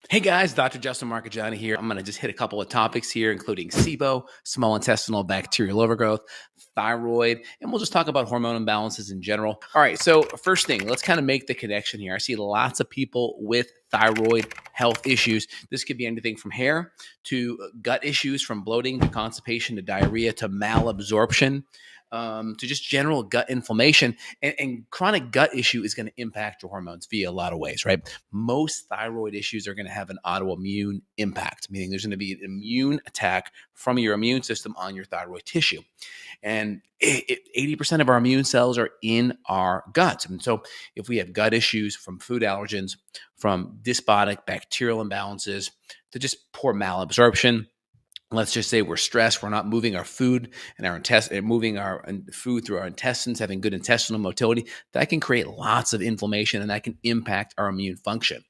Hey guys, Dr. Justin Marcagiani here. I'm going to just hit a couple of topics here, including SIBO, small intestinal bacterial overgrowth, thyroid, and we'll just talk about hormone imbalances in general. All right, so first thing, let's kind of make the connection here. I see lots of people with thyroid health issues. This could be anything from hair to gut issues, from bloating to constipation to diarrhea to malabsorption. To just general gut inflammation, and chronic gut issue is going to impact your hormones via a lot of ways, right? Most thyroid issues are going to have an autoimmune impact, meaning there's going to be an immune attack from your immune system on your thyroid tissue. And 80% of our immune cells are in our guts. And so if we have gut issues from food allergens, from dysbiotic bacterial imbalances, to just poor malabsorption, let's just say we're stressed, we're not moving our food and our moving our food through our intestines, having good intestinal motility, that can create lots of inflammation and that can impact our immune function.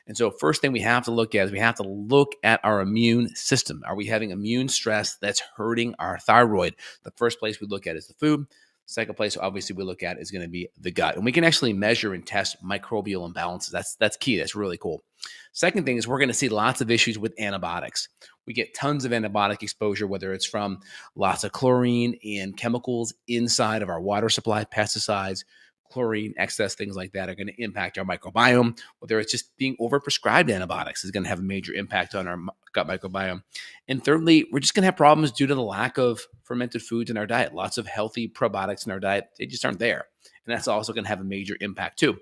And so first thing we have to look at is we have to look at our immune system. Are we having immune stress that's hurting our thyroid? The first place we look at is the food. Second place, obviously, we look at is going to be the gut. And we can actually measure and test microbial imbalances. That's key. That's really cool. Second thing is we're going to see lots of issues with antibiotics. We get tons of antibiotic exposure, whether it's from lots of chlorine and chemicals inside of our water supply, pesticides, chlorine, excess, things like that are going to impact our microbiome. Whether it's just being overprescribed antibiotics is going to have a major impact on our gut microbiome. And thirdly, we're just going to have problems due to the lack of fermented foods in our diet. Lots of healthy probiotics in our diet, they just aren't there. And that's also going to have a major impact too.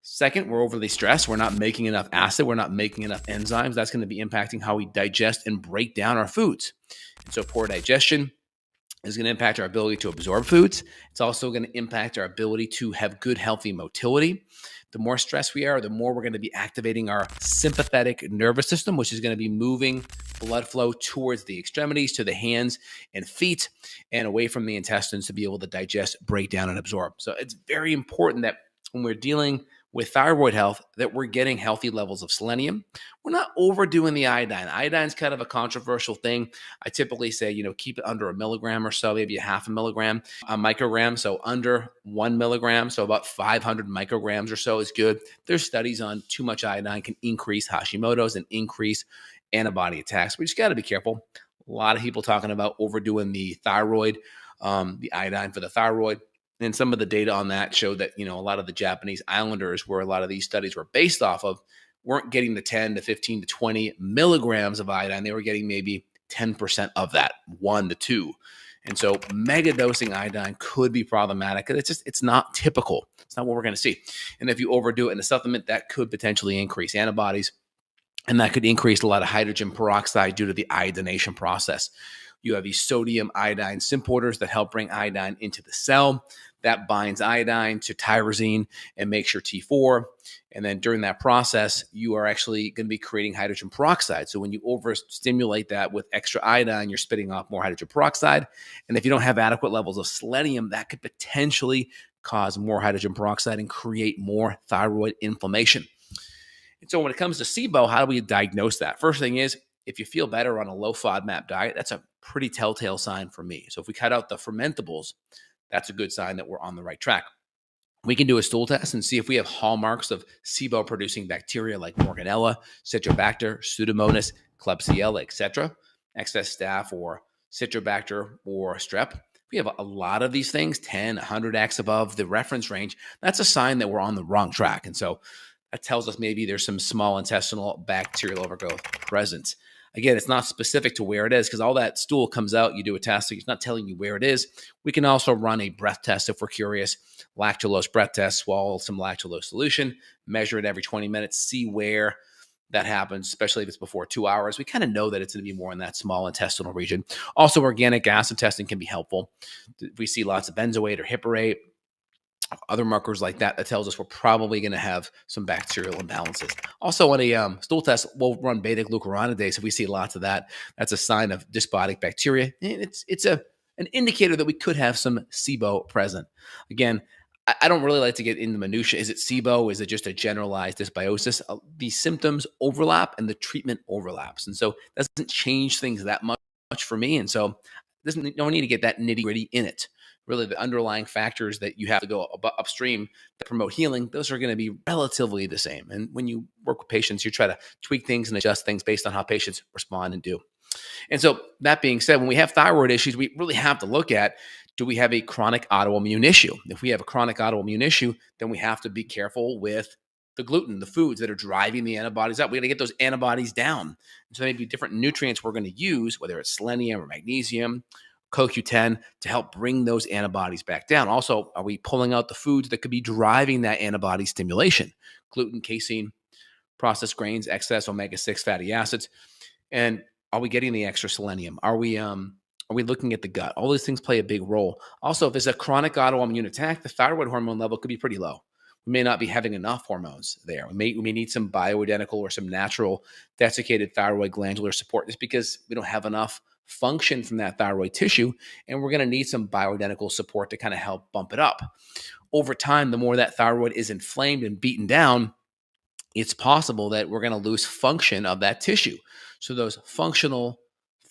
Second, we're overly stressed. We're not making enough acid. We're not making enough enzymes. That's going to be impacting how we digest and break down our foods. And so poor digestion is going to impact our ability to absorb foods. It's also going to impact our ability to have good, healthy motility. The more stressed we are, the more we're going to be activating our sympathetic nervous system, which is going to be moving blood flow towards the extremities, to the hands and feet, and away from the intestines to be able to digest, break down, and absorb. So it's very important that when we're dealing with thyroid health, that we're getting healthy levels of selenium. We're not overdoing the iodine. Iodine's kind of a controversial thing. I typically say, keep it under a milligram or so, maybe a half a milligram, a microgram. So under 1 milligram, so about 500 micrograms or so is good. There's studies on too much iodine can increase Hashimoto's and increase antibody attacks. We just got to be careful. A lot of people talking about overdoing the thyroid, the iodine for the thyroid. And some of the data on that showed that, a lot of the Japanese islanders, where a lot of these studies were based off of, weren't getting the 10 to 15 to 20 milligrams of iodine. They were getting maybe 10% of that, 1 to 2. And so mega dosing iodine could be problematic. It's not typical. It's not what we're going to see. And if you overdo it in a supplement, that could potentially increase antibodies. And that could increase a lot of hydrogen peroxide due to the iodination process. You have these sodium iodine symporters that help bring iodine into the cell. That binds iodine to tyrosine and makes your T4. And then during that process, you are actually going to be creating hydrogen peroxide. So when you overstimulate that with extra iodine, you're spitting off more hydrogen peroxide. And if you don't have adequate levels of selenium, that could potentially cause more hydrogen peroxide and create more thyroid inflammation. And so when it comes to SIBO, how do we diagnose that? First thing is, if you feel better on a low FODMAP diet, that's a pretty telltale sign for me. So if we cut out the fermentables, that's a good sign that we're on the right track. We can do a stool test and see if we have hallmarks of SIBO-producing bacteria like Morganella, Citrobacter, Pseudomonas, Klebsiella, etc., excess staph or Citrobacter or strep. If we have a lot of these things, 10, 100x above the reference range, that's a sign that we're on the wrong track. And so that tells us maybe there's some small intestinal bacterial overgrowth present. Again, it's not specific to where it is because all that stool comes out, you do a test, so it's not telling you where it is. We can also run a breath test if we're curious, lactulose breath test, swallow some lactulose solution, measure it every 20 minutes, see where that happens, especially if it's before 2 hours. We kind of know that it's going to be more in that small intestinal region. Also, organic acid testing can be helpful. If we see lots of benzoate or hippurate, other markers like that, that tells us we're probably going to have some bacterial imbalances. Also, on a stool test, we'll run beta-glucuronidase. If we see lots of that, that's a sign of dysbiotic bacteria. And it's an indicator that we could have some SIBO present. Again, I don't really like to get into minutia. Is it SIBO? Is it just a generalized dysbiosis? These symptoms overlap and the treatment overlaps. And so that doesn't change things that much for me. And so no need to get that nitty-gritty in it. really the underlying factors that you have to go upstream that promote healing, those are going to be relatively the same. And when you work with patients, you try to tweak things and adjust things based on how patients respond and do. And so that being said, when we have thyroid issues, we really have to look at, do we have a chronic autoimmune issue? If we have a chronic autoimmune issue, then we have to be careful with the gluten, the foods that are driving the antibodies up. We got to get those antibodies down. And so maybe different nutrients we're going to use, whether it's selenium or magnesium, CoQ10, to help bring those antibodies back down. Also, are we pulling out the foods that could be driving that antibody stimulation? Gluten, casein, processed grains, excess omega-6 fatty acids. And are we getting the extra selenium? Are we looking at the gut? All these things play a big role. Also, if there's a chronic autoimmune attack, the thyroid hormone level could be pretty low. We may not be having enough hormones there. We may need some bioidentical or some natural desiccated thyroid glandular support just because we don't have enough function from that thyroid tissue, and we're going to need some bioidentical support to kind of help bump it up. Over time, the more that thyroid is inflamed and beaten down, it's possible that we're going to lose function of that tissue. So those functional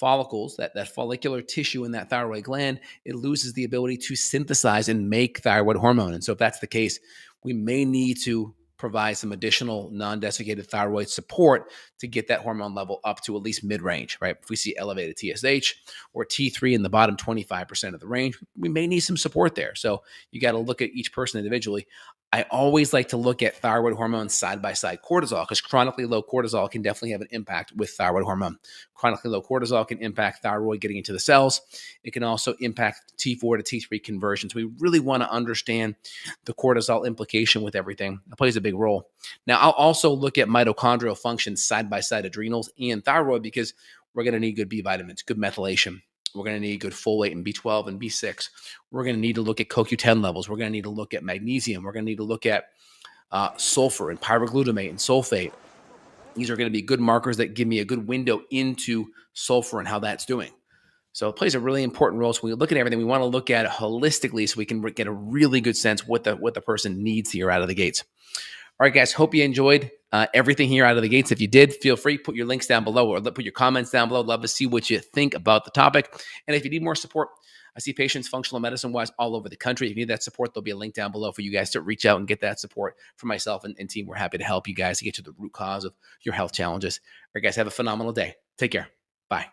follicles, that follicular tissue in that thyroid gland, it loses the ability to synthesize and make thyroid hormone. And so if that's the case, we may need to provide some additional non-desiccated thyroid support to get that hormone level up to at least mid-range, right? If we see elevated TSH or T3 in the bottom 25% of the range, we may need some support there. So you got to look at each person individually. I always like to look at thyroid hormones side by side cortisol, because chronically low cortisol can definitely have an impact with thyroid hormone. Chronically low cortisol can impact thyroid getting into the cells. It can also impact T4 to T3 conversions. We really want to understand the cortisol implication with everything. It plays a big role. Now, I'll also look at mitochondrial function side by side adrenals and thyroid, because we're going to need good B vitamins, good methylation. We're going to need good folate and B12 and B6. We're going to need to look at CoQ10 levels. We're going to need to look at magnesium. We're going to need to look at sulfur and pyroglutamate and sulfate. These are going to be good markers that give me a good window into sulfur and how that's doing. So it plays a really important role. So when we look at everything, we want to look at it holistically so we can get a really good sense what the person needs here out of the gates. All right, guys, hope you enjoyed everything here out of the gates. If you did, feel free, put your links down below or put your comments down below. Love to see what you think about the topic. And if you need more support, I see patients functional medicine-wise all over the country. If you need that support, there'll be a link down below for you guys to reach out and get that support from myself and team. We're happy to help you guys to get to the root cause of your health challenges. All right, guys, have a phenomenal day. Take care. Bye.